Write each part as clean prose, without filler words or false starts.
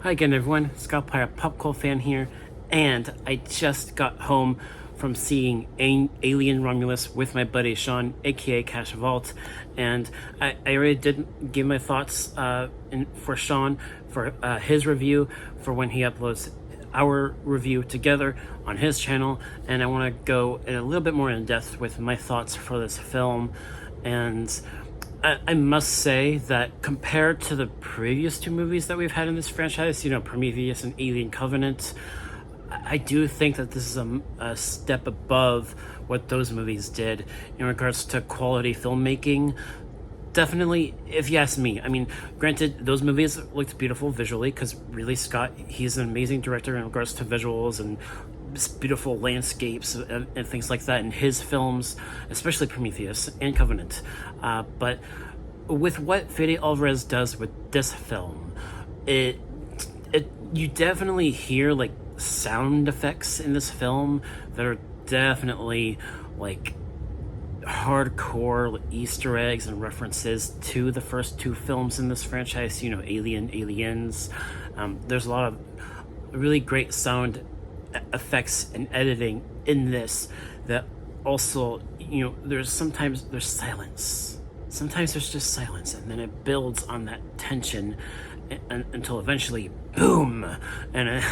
Hi again, everyone. Scott Pyre, Popcorn fan here, and I just got home from seeing Alien Romulus with my buddy Sean, aka Cash Vault, and I already did give my thoughts for Sean for his review for when he uploads our review together on his channel, and I want to go in a little bit more in depth with my thoughts for this film. And I must say that compared to the previous two movies that we've had in this franchise, Prometheus and Alien Covenant, I do think that this is a step above what those movies did in regards to quality filmmaking. Definitely, if you ask me. I mean, granted, those movies looked beautiful visually because Ridley Scott, he's an amazing director in regards to visuals and beautiful landscapes and things like that in his films, especially Prometheus and Covenant. But with what Fede Alvarez does with this film, you definitely hear like sound effects in this film that are definitely like hardcore Easter eggs and references to the first two films in this franchise, Aliens. There's a lot of really great sound effects and editing in this that also, there's silence. Sometimes there's just silence, and then it builds on that tension until eventually, boom! And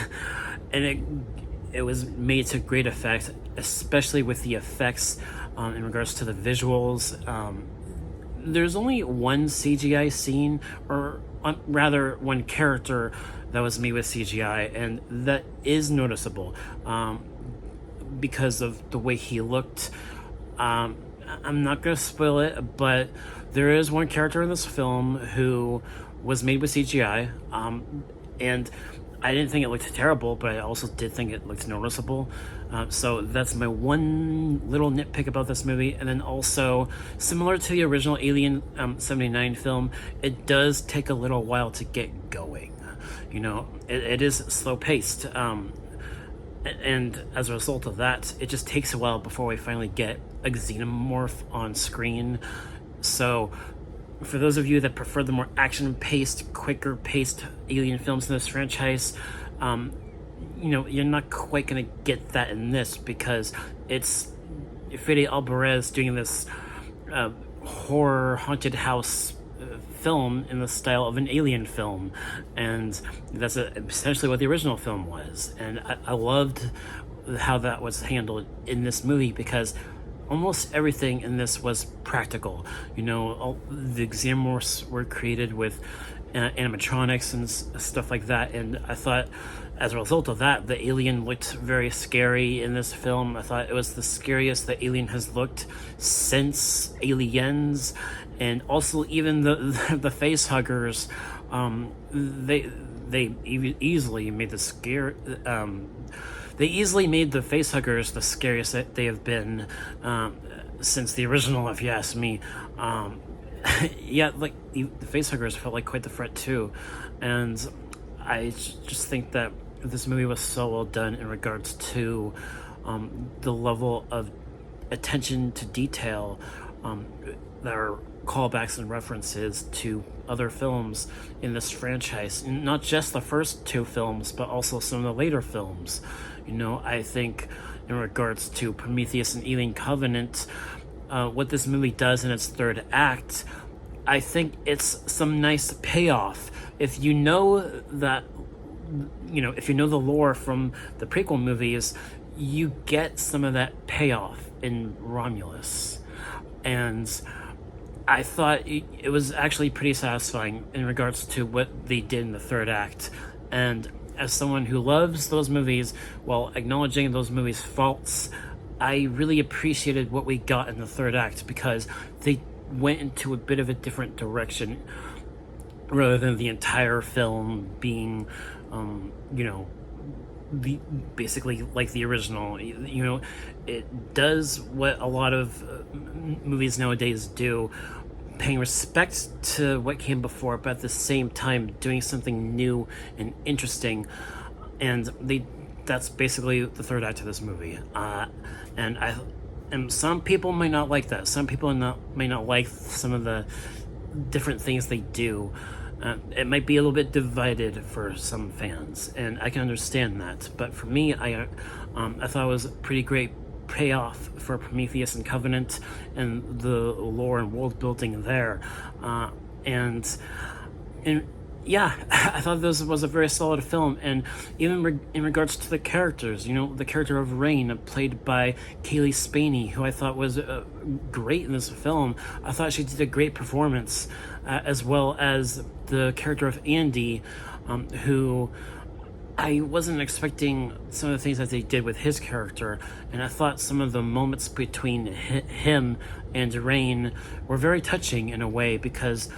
it was made to great effect, especially with the effects in regards to the visuals. There's only one CGI scene, or rather one character that was made with CGI, and that is noticeable because of the way he looked. I'm not going to spoil it, but there is one character in this film who was made with CGI, and I didn't think it looked terrible, but I also did think it looked noticeable. So that's my one little nitpick about this movie. And then also, similar to the original Alien 79 film, it does take a little while to get going. It is slow-paced. And as a result of that, it just takes a while before we finally get a xenomorph on screen. So for those of you that prefer the more action-paced, quicker-paced Alien films in this franchise, you're not quite going to get that in this, because it's Fede Alvarez doing this horror haunted house film in the style of an Alien film, and that's essentially what the original film was. And I loved how that was handled in this movie, because almost everything in this was practical. All the xenomorphs were created with animatronics and stuff like that, and I thought as a result of that, the alien looked very scary in this film. I thought it was the scariest the alien has looked since Aliens. And also even the face huggers, they easily made the face huggers the scariest that they have been since the original, if you ask me. Yeah, like the face huggers felt like quite the threat too, and I just think that this movie was so well done in regards to the level of attention to detail that are callbacks and references to other films in this franchise, not just the first two films, but also some of the later films. I think in regards to Prometheus and Alien Covenant, what this movie does in its third act, I think it's some nice payoff. If you know the lore from the prequel movies, you get some of that payoff in Romulus. And I thought it was actually pretty satisfying in regards to what they did in the third act. And as someone who loves those movies while acknowledging those movies' faults, I really appreciated what we got in the third act, because they went into a bit of a different direction rather than the entire film being, basically like the original. It does what a lot of movies nowadays do, paying respect to what came before, but at the same time doing something new and interesting. And that's basically the third act of this movie. And some people might not like that. Some people may not like some of the different things they do. It might be a little bit divided for some fans, and I can understand that. But for me, I thought it was a pretty great payoff for Prometheus and Covenant and the lore and world building there. And yeah, I thought this was a very solid film, and even in regards to the characters, the character of Rain, played by Kaylee Spaney, who I thought was great in this film. I thought she did a great performance, as well as the character of Andy, who I wasn't expecting some of the things that they did with his character, and I thought some of the moments between him and Rain were very touching in a way, because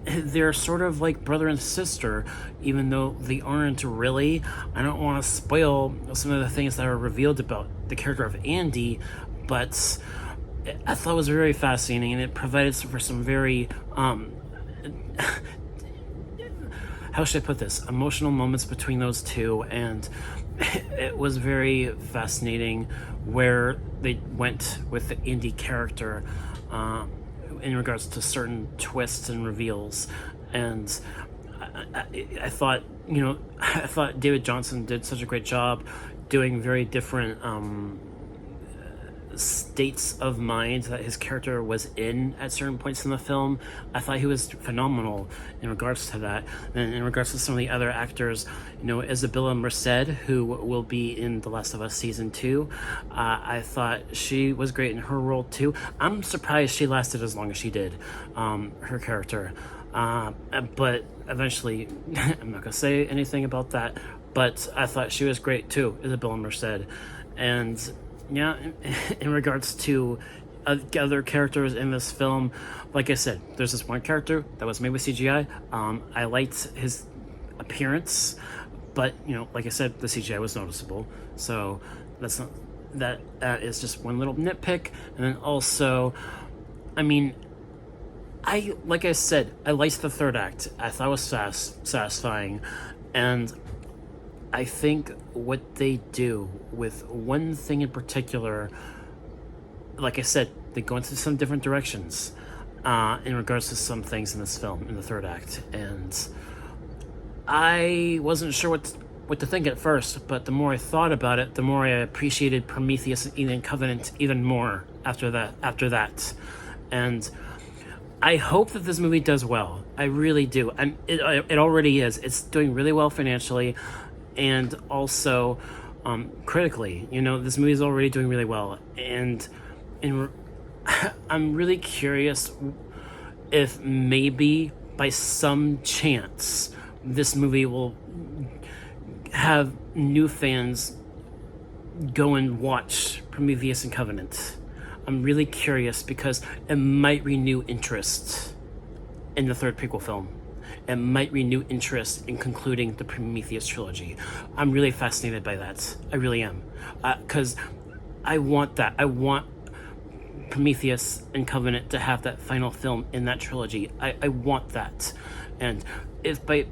they're sort of like brother and sister, even though they aren't really. I don't want to spoil some of the things that are revealed about the character of Andy, but I thought it was very fascinating, and it provided for some very how should I put this, emotional moments between those two, and it was very fascinating where they went with the Andy character in regards to certain twists and reveals. And I thought, I thought David Johnson did such a great job doing very different states of mind that his character was in at certain points in the film. I thought he was phenomenal in regards to that. And in regards to some of the other actors, Isabella Merced, who will be in The Last of Us Season 2, I thought she was great in her role too. I'm surprised she lasted as long as she did, her character. But eventually, I'm not going to say anything about that, but I thought she was great too, Isabella Merced. And yeah, in regards to other characters in this film, like I said, there's this one character that was made with CGI. I liked his appearance, but like I said, the CGI was noticeable. So that is just one little nitpick. And then also, like I said, I liked the third act. I thought it was satisfying, and I think what they do with one thing in particular, like I said, they go into some different directions in regards to some things in this film, in the third act. And I wasn't sure what to think at first, but the more I thought about it, the more I appreciated Prometheus and Covenant even more after that. And I hope that this movie does well. I really do. And it already is. It's doing really well financially, and also critically. This movie is already doing really well, and I'm really curious if maybe by some chance this movie will have new fans go and watch Prometheus and Covenant. I'm really curious, because it might renew interest in the third prequel film. It might renew interest in concluding the Prometheus trilogy. I'm really fascinated by that. I really am. Because I want that. I want Prometheus and Covenant to have that final film in that trilogy. I want that. And if by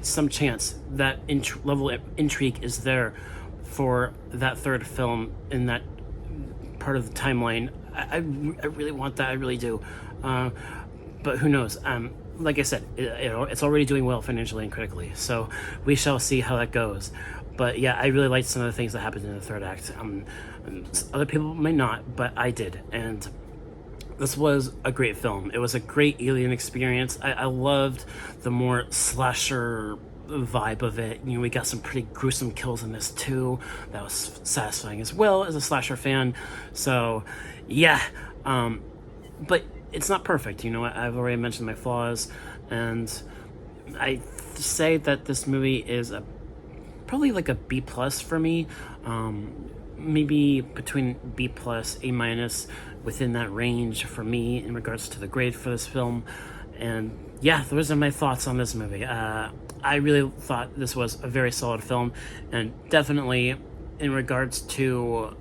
some chance that level of intrigue is there for that third film in that part of the timeline, I really want that. I really do. But who knows? Like I said, it's already doing well financially and critically, so we shall see how that goes. But yeah, I really liked some of the things that happened in the third act. Other people may not, but I did, and this was a great film. It was a great alien experience. I loved the more slasher vibe of it. We got some pretty gruesome kills in this too. That was satisfying as well as a slasher fan. So yeah, but it's not perfect. I've already mentioned my flaws, and I say that this movie is probably like a B+ for me. Maybe between B+, A-, within that range for me in regards to the grade for this film. And yeah, those are my thoughts on this movie. I really thought this was a very solid film, and definitely in regards to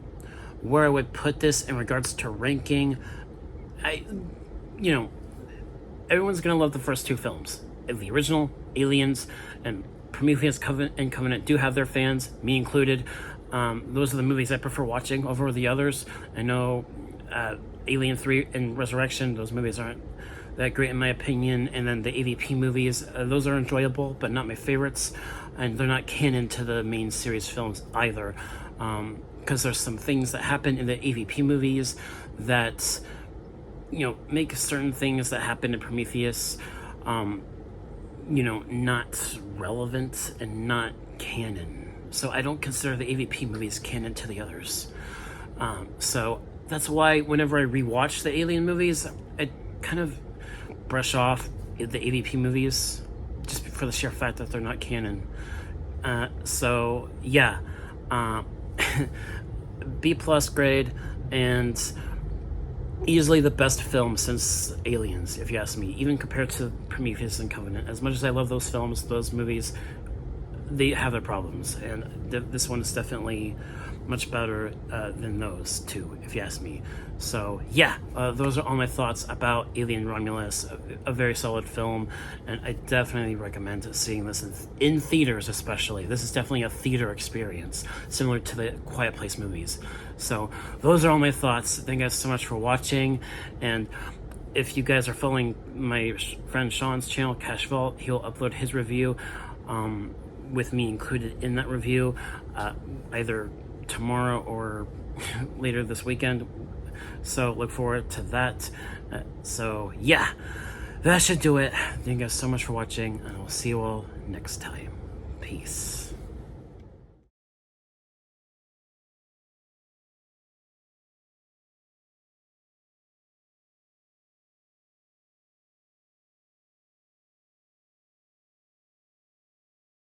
where I would put this in regards to ranking, everyone's gonna love the first two films. The original, Aliens, and Prometheus and Covenant do have their fans, me included. Those are the movies I prefer watching over the others. I know Alien 3 and Resurrection, those movies aren't that great in my opinion. And then the AVP movies, those are enjoyable, but not my favorites. And they're not canon to the main series films either. Because there's some things that happen in the AVP movies that, make certain things that happen in Prometheus, not relevant and not canon. So I don't consider the AVP movies canon to the others. So that's why whenever I rewatch the Alien movies, I kind of brush off the AVP movies just for the sheer fact that they're not canon. So yeah, B+ grade, and easily the best film since Aliens, if you ask me, even compared to Prometheus and Covenant. As much as I love those films, those movies, they have their problems, and this one is definitely much better than those two, if you ask me. So yeah, those are all my thoughts about Alien Romulus, a very solid film, and I definitely recommend seeing this in theaters especially. This is definitely a theater experience, similar to the Quiet Place movies. So those are all my thoughts. Thank you guys so much for watching, and if you guys are following my friend Sean's channel, Cash Vault, he'll upload his review with me included in that review, either tomorrow or later this weekend. So look forward to that. So yeah, that should do it. Thank you guys so much for watching, and I'll see you all next time. Peace.